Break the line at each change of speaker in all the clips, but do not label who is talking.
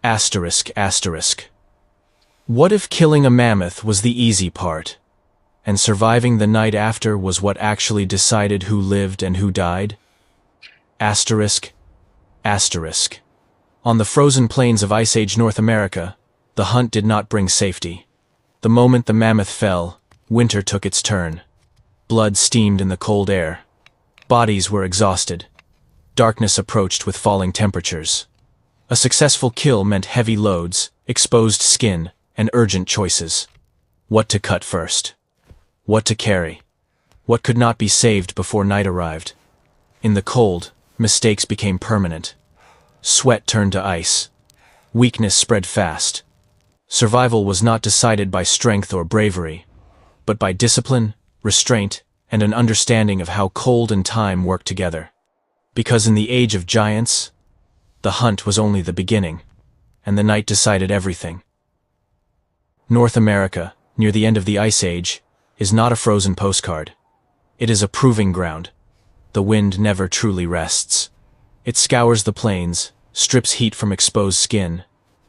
Asterisk, asterisk. What if killing a mammoth was the easy part, and surviving the night after was what actually decided who lived and who died? Asterisk, asterisk. On the frozen plains of Ice Age North America, the hunt did not bring safety. The moment the mammoth fell, winter took its turn. Blood steamed in the cold air. Bodies were exhausted. Darkness approached with falling temperatures. A successful kill meant heavy loads, exposed skin, and urgent choices. What to cut first? What to carry? What could not be saved before night arrived? In the cold, mistakes became permanent. Sweat turned to ice. Weakness spread fast. Survival was not decided by strength or bravery, but by discipline, restraint, and an understanding of how cold and time work together. Because in the age of giants, the hunt was only the beginning, and the night decided everything. North America, near the end of the Ice Age, is not a frozen postcard. It is a proving ground. The wind never truly rests. It scours the plains, strips heat from exposed skin,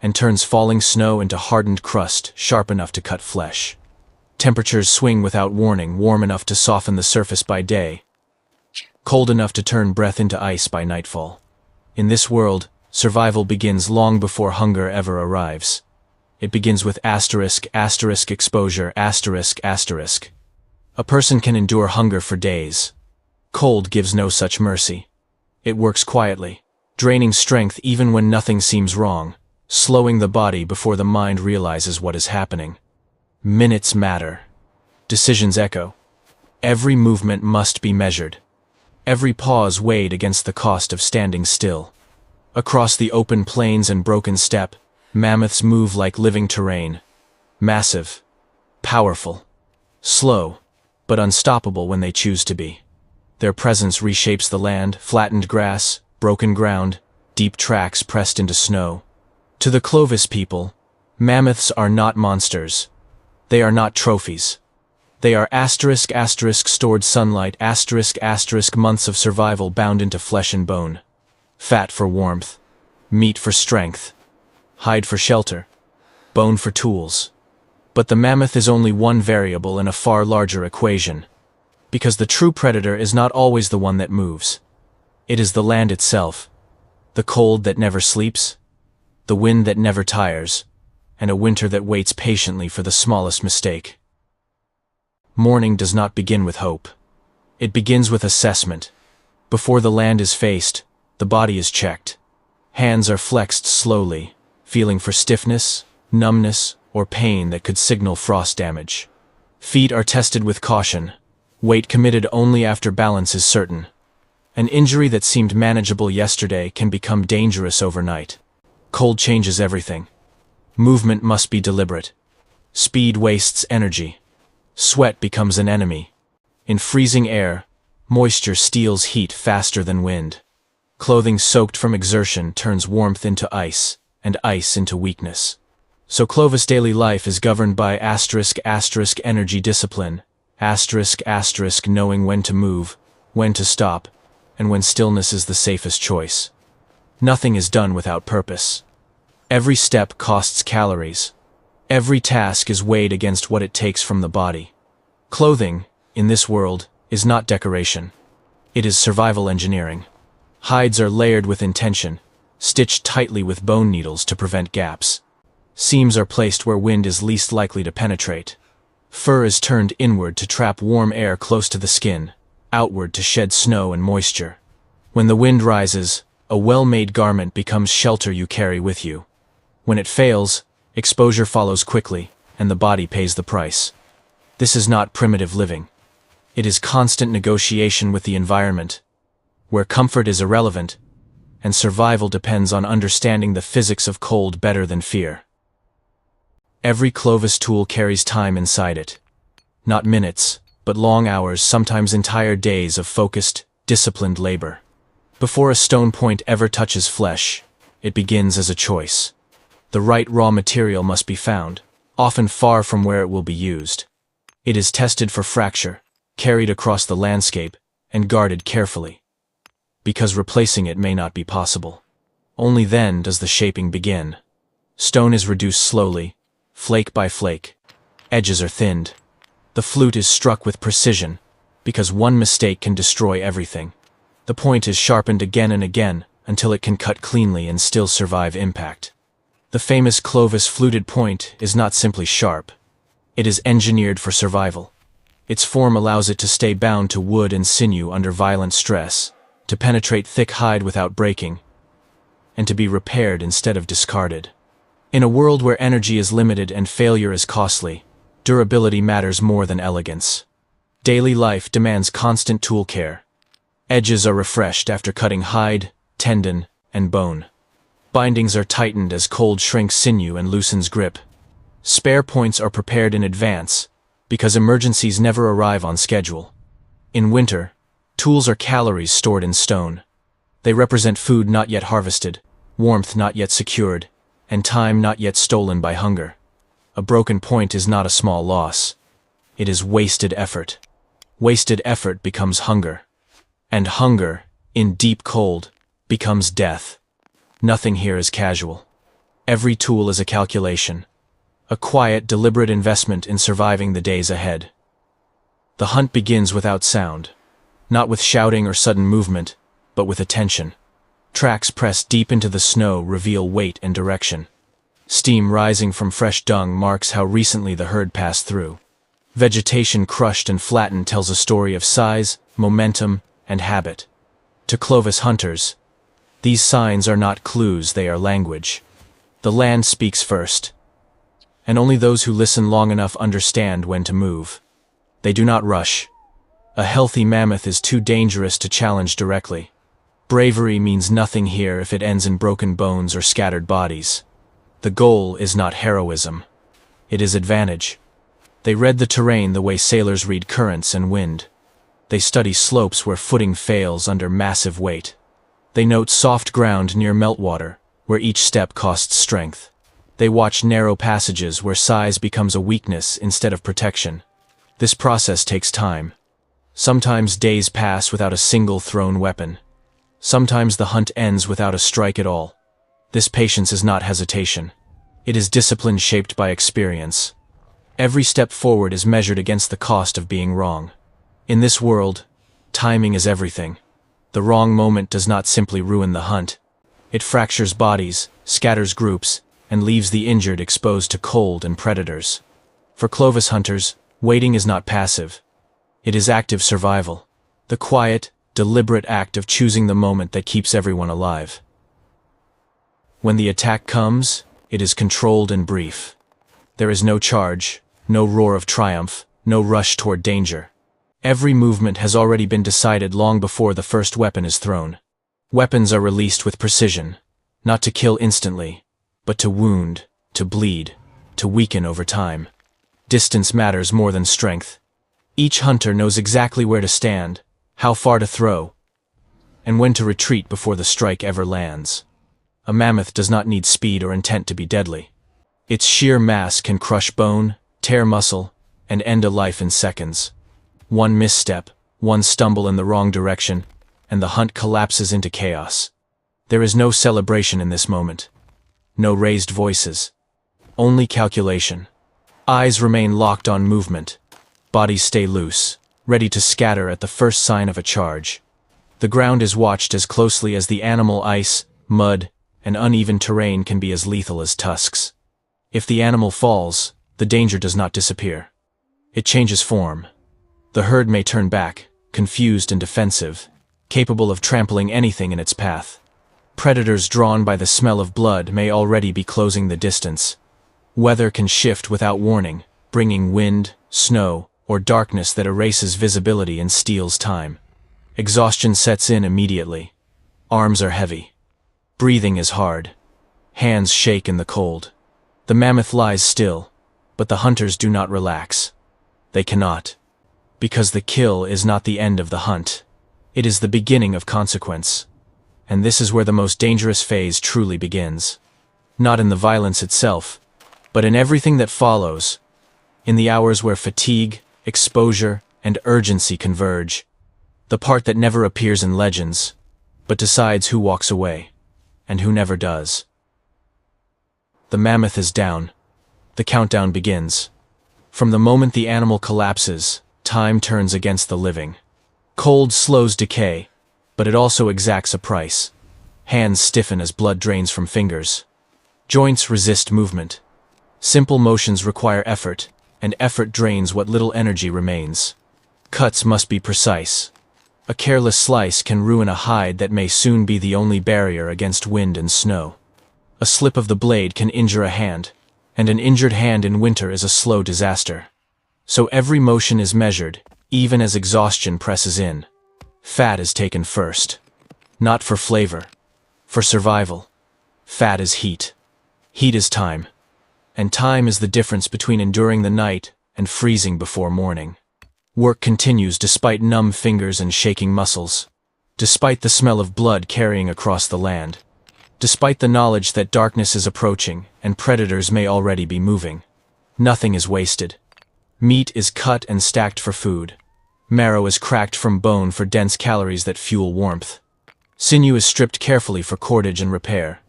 and turns falling snow into hardened crust sharp enough to cut flesh. Temperatures swing without warning, warm enough to soften the surface by day, cold enough to turn breath into ice by nightfall. In this world, survival begins long before hunger ever arrives. It begins with asterisk, asterisk exposure, asterisk, asterisk. A person can endure hunger for days. Cold gives no such mercy. It works quietly, draining strength even when nothing seems wrong, slowing the body before the mind realizes what is happening. Minutes matter. Decisions echo. Every movement must be measured. Every pause weighed against the cost of standing still. Across the open plains and broken steppe, mammoths move like living terrain. Massive, powerful, slow, but unstoppable when they choose to be. Their presence reshapes the land, flattened grass, broken ground, deep tracks pressed into snow. To the Clovis people, mammoths are not monsters. They are not trophies. They are asterisk, asterisk stored sunlight, asterisk, asterisk months of survival bound into flesh and bone. Fat for warmth, meat for strength, hide for shelter, bone for tools. But the mammoth is only one variable in a far larger equation, because the true predator is not always the one that moves. It is the land itself, the cold that never sleeps, the wind that never tires, and a winter that waits patiently for the smallest mistake. Morning does not begin with hope. It begins with assessment. Before the land is faced, the body is checked. Hands are flexed slowly, feeling for stiffness, numbness, or pain that could signal frost damage. Feet are tested with caution, weight committed only after balance is certain. An injury that seemed manageable yesterday can become dangerous overnight. Cold changes everything. Movement must be deliberate. Speed wastes energy. Sweat becomes an enemy. In freezing air, moisture steals heat faster than wind. Clothing soaked from exertion turns warmth into ice, and ice into weakness. So Clovis daily life is governed by asterisk, asterisk energy discipline, asterisk, asterisk knowing when to move, when to stop, and when stillness is the safest choice. Nothing is done without purpose. Every step costs calories. Every task is weighed against what it takes from the body. Clothing, in this world, is not decoration. It is survival engineering. Hides are layered with intention, stitched tightly with bone needles to prevent gaps. Seams are placed where wind is least likely to penetrate. Fur is turned inward to trap warm air close to the skin, outward to shed snow and moisture. When the wind rises, a well-made garment becomes shelter you carry with you. When it fails, exposure follows quickly, and the body pays the price. This is not primitive living. It is constant negotiation with the environment, where comfort is irrelevant, and survival depends on understanding the physics of cold better than fear. Every Clovis tool carries time inside it. Not minutes, but long hours, sometimes entire days of focused, disciplined labor. Before a stone point ever touches flesh, it begins as a choice. The right raw material must be found, often far from where it will be used. It is tested for fracture, carried across the landscape, and guarded carefully. Because replacing it may not be possible. Only then does the shaping begin. Stone is reduced slowly, flake by flake. Edges are thinned. The flute is struck with precision, because one mistake can destroy everything. The point is sharpened again and again until it can cut cleanly and still survive impact. The famous Clovis fluted point is not simply sharp. It is engineered for survival. Its form allows it to stay bound to wood and sinew under violent stress, to penetrate thick hide without breaking, and to be repaired instead of discarded. In a world where energy is limited and failure is costly, durability matters more than elegance. Daily life demands constant tool care. Edges are refreshed after cutting hide, tendon, and bone. Bindings are tightened as cold shrinks sinew and loosens grip. Spare points are prepared in advance, because emergencies never arrive on schedule. In winter, tools are calories stored in stone. They represent food not yet harvested, warmth not yet secured, and time not yet stolen by hunger. A broken point is not a small loss. It is wasted effort. Wasted effort becomes hunger. And hunger, in deep cold, becomes death. Nothing here is casual. Every tool is a calculation. A quiet, deliberate investment in surviving the days ahead. The hunt begins without sound. Not with shouting or sudden movement, but with attention. Tracks pressed deep into the snow reveal weight and direction. Steam rising from fresh dung marks how recently the herd passed through. Vegetation crushed and flattened tells a story of size, momentum, and habit. To Clovis hunters, these signs are not clues, they are language. The land speaks first, and only those who listen long enough understand when to move. They do not rush. A healthy mammoth is too dangerous to challenge directly. Bravery means nothing here if it ends in broken bones or scattered bodies. The goal is not heroism. It is advantage. They read the terrain the way sailors read currents and wind. They study slopes where footing fails under massive weight. They note soft ground near meltwater, where each step costs strength. They watch narrow passages where size becomes a weakness instead of protection. This process takes time. Sometimes days pass without a single thrown weapon. Sometimes the hunt ends without a strike at all. This patience is not hesitation. It is discipline shaped by experience. Every step forward is measured against the cost of being wrong. In this world, timing is everything. The wrong moment does not simply ruin the hunt. It fractures bodies, scatters groups, and leaves the injured exposed to cold and predators. For Clovis hunters, waiting is not passive. It is active survival. The quiet, deliberate act of choosing the moment that keeps everyone alive. When the attack comes, it is controlled and brief. There is no charge, no roar of triumph, no rush toward danger. Every movement has already been decided long before the first weapon is thrown. Weapons are released with precision, not to kill instantly, but to wound, to bleed, to weaken over time. Distance matters more than strength. Each hunter knows exactly where to stand, how far to throw, and when to retreat before the strike ever lands. A mammoth does not need speed or intent to be deadly. Its sheer mass can crush bone, tear muscle, and end a life in seconds. One misstep, one stumble in the wrong direction, and the hunt collapses into chaos. There is no celebration in this moment. No raised voices. Only calculation. Eyes remain locked on movement. Bodies stay loose, ready to scatter at the first sign of a charge. The ground is watched as closely as the animal. Ice, mud, and uneven terrain can be as lethal as tusks. If the animal falls, the danger does not disappear. It changes form. The herd may turn back, confused and defensive, capable of trampling anything in its path. Predators drawn by the smell of blood may already be closing the distance. Weather can shift without warning, bringing wind, snow, or darkness that erases visibility and steals time. Exhaustion sets in immediately. Arms are heavy. Breathing is hard. Hands shake in the cold. The mammoth lies still, but the hunters do not relax. They cannot. Because the kill is not the end of the hunt. It is the beginning of consequence. And this is where the most dangerous phase truly begins. Not in the violence itself, but in everything that follows. In the hours where fatigue, exposure, and urgency converge. The part that never appears in legends, but decides who walks away, and who never does. The mammoth is down. The countdown begins. From the moment the animal collapses, time turns against the living. Cold slows decay, but it also exacts a price. Hands stiffen as blood drains from fingers. Joints resist movement. Simple motions require effort, and effort drains what little energy remains. Cuts must be precise. A careless slice can ruin a hide that may soon be the only barrier against wind and snow. A slip of the blade can injure a hand, and an injured hand in winter is a slow disaster. So every motion is measured, even as exhaustion presses in. Fat is taken first. Not for flavor. For survival. Fat is heat. Heat is time. And time is the difference between enduring the night and freezing before morning. Work continues despite numb fingers and shaking muscles. Despite the smell of blood carrying across the land. Despite the knowledge that darkness is approaching and predators may already be moving. Nothing is wasted. Meat is cut and stacked for food. Marrow is cracked from bone for dense calories that fuel warmth. Sinew is stripped carefully for cordage and repair.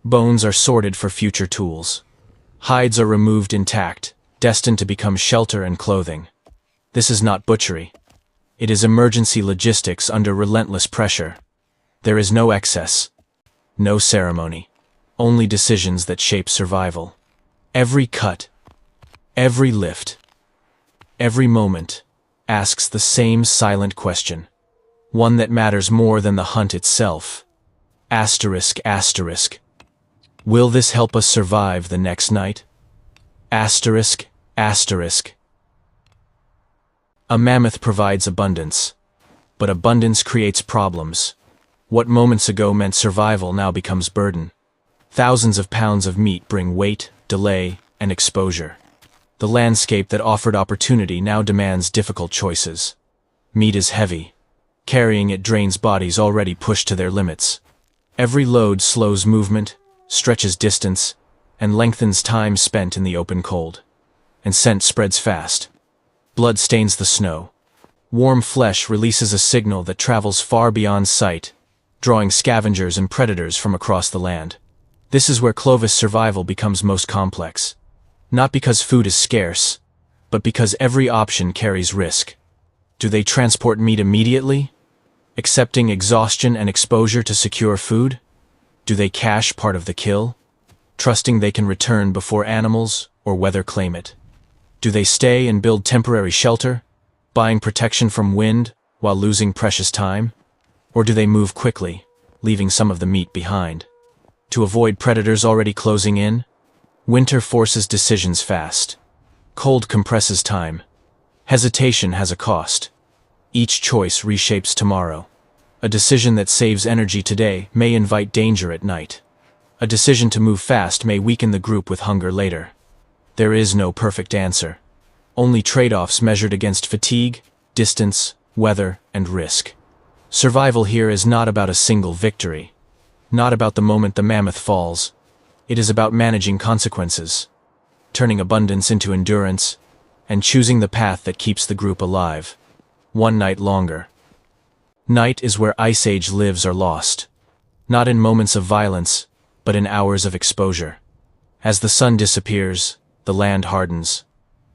Bones are sorted for future tools. Hides are removed intact, destined to become shelter and clothing. This is not butchery. It is emergency logistics under relentless pressure. There is no excess. No ceremony. Only decisions that shape survival. Every cut, every lift, every moment asks the same silent question. One that matters more than the hunt itself. Asterisk, asterisk. Will this help us survive the next night? Asterisk, asterisk. A mammoth provides abundance, but abundance creates problems. What moments ago meant survival now becomes burden. Thousands of pounds of meat bring weight, delay, and exposure. The landscape that offered opportunity now demands difficult choices. Meat is heavy. Carrying it drains bodies already pushed to their limits. Every load slows movement, stretches distance, and lengthens time spent in the open cold. And scent spreads fast. Blood stains the snow. Warm flesh releases a signal that travels far beyond sight, drawing scavengers and predators from across the land. This is where Clovis survival becomes most complex. Not because food is scarce, but because every option carries risk. Do they transport meat immediately, accepting exhaustion and exposure to secure food? Do they cache part of the kill, trusting they can return before animals or weather claim it? Do they stay and build temporary shelter, buying protection from wind while losing precious time? Or do they move quickly, leaving some of the meat behind? To avoid predators already closing in? Winter forces decisions fast. Cold compresses time. Hesitation has a cost. Each choice reshapes tomorrow. A decision that saves energy today may invite danger at night. A decision to move fast may weaken the group with hunger later. There is no perfect answer. Only trade-offs measured against fatigue, distance, weather, and risk. Survival here is not about a single victory. Not about the moment the mammoth falls. It is about managing consequences, turning abundance into endurance, and choosing the path that keeps the group alive. One night longer. Night is where Ice Age lives are lost. Not in moments of violence, but in hours of exposure. As the sun disappears, the land hardens.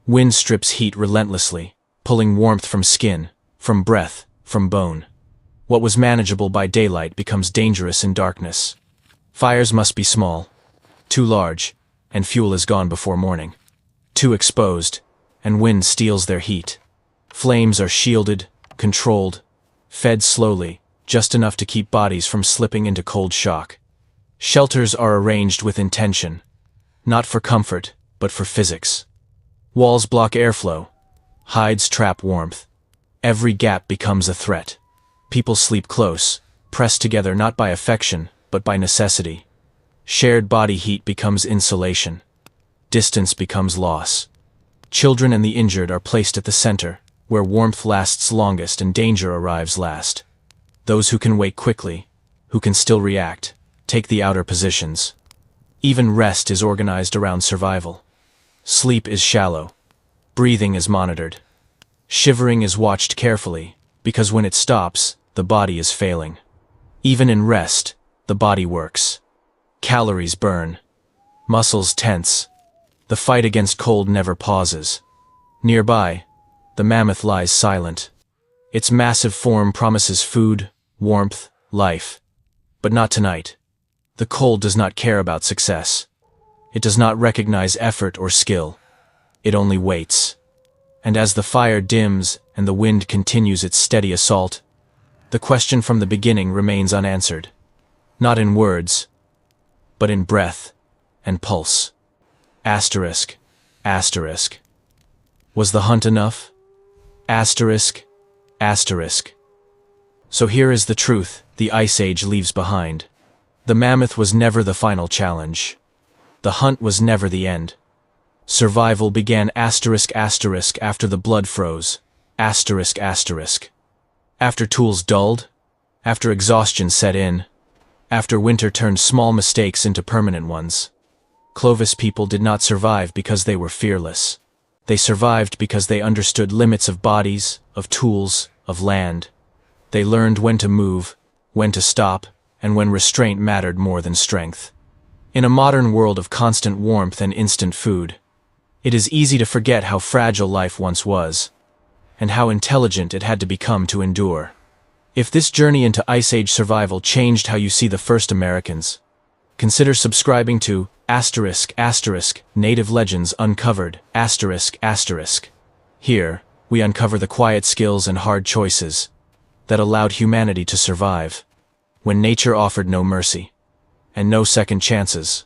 Wind strips heat relentlessly, pulling warmth from skin, from breath, from bone. What was manageable by daylight becomes dangerous in darkness. Fires must be small, too large, and fuel is gone before morning. Too exposed, and wind steals their heat. Flames are shielded, controlled, fed slowly, just enough to keep bodies from slipping into cold shock. Shelters are arranged with intention, not for comfort, but for physics. Walls block airflow. Hides trap warmth. Every gap becomes a threat. People sleep close, pressed together not by affection, but by necessity. Shared body heat becomes insulation. Distance becomes loss. Children and the injured are placed at the center, where warmth lasts longest and danger arrives last. Those who can wake quickly, who can still react, take the outer positions. Even rest is organized around survival. Sleep is shallow. Breathing is monitored. Shivering is watched carefully, because when it stops, the body is failing. Even in rest, the body works. Calories burn. muscles tense. The fight against cold never pauses. Nearby, the mammoth lies silent. Its massive form promises food, warmth, life. But not tonight. The cold does not care about success. It does not recognize effort or skill. It only waits. And as the fire dims and the wind continues its steady assault, the question from the beginning remains unanswered. Not in words, but in breath and pulse. Asterisk, asterisk. Was the hunt enough? Asterisk, asterisk. So here is the truth the Ice Age leaves behind. The mammoth was never the final challenge. The hunt was never the end. Survival began asterisk asterisk after the blood froze. Asterisk asterisk. After tools dulled, after exhaustion set in, after winter turned small mistakes into permanent ones. Clovis people did not survive because they were fearless. They survived because they understood limits of bodies, of tools, of land. They learned when to move, when to stop, and when restraint mattered more than strength. In a modern world of constant warmth and instant food, it is easy to forget how fragile life once was, and how intelligent it had to become to endure. If this journey into Ice Age survival changed how you see the first Americans, consider subscribing to asterisk asterisk Native Legends Uncovered asterisk asterisk. Here, we uncover the quiet skills and hard choices that allowed humanity to survive when nature offered no mercy and no second chances.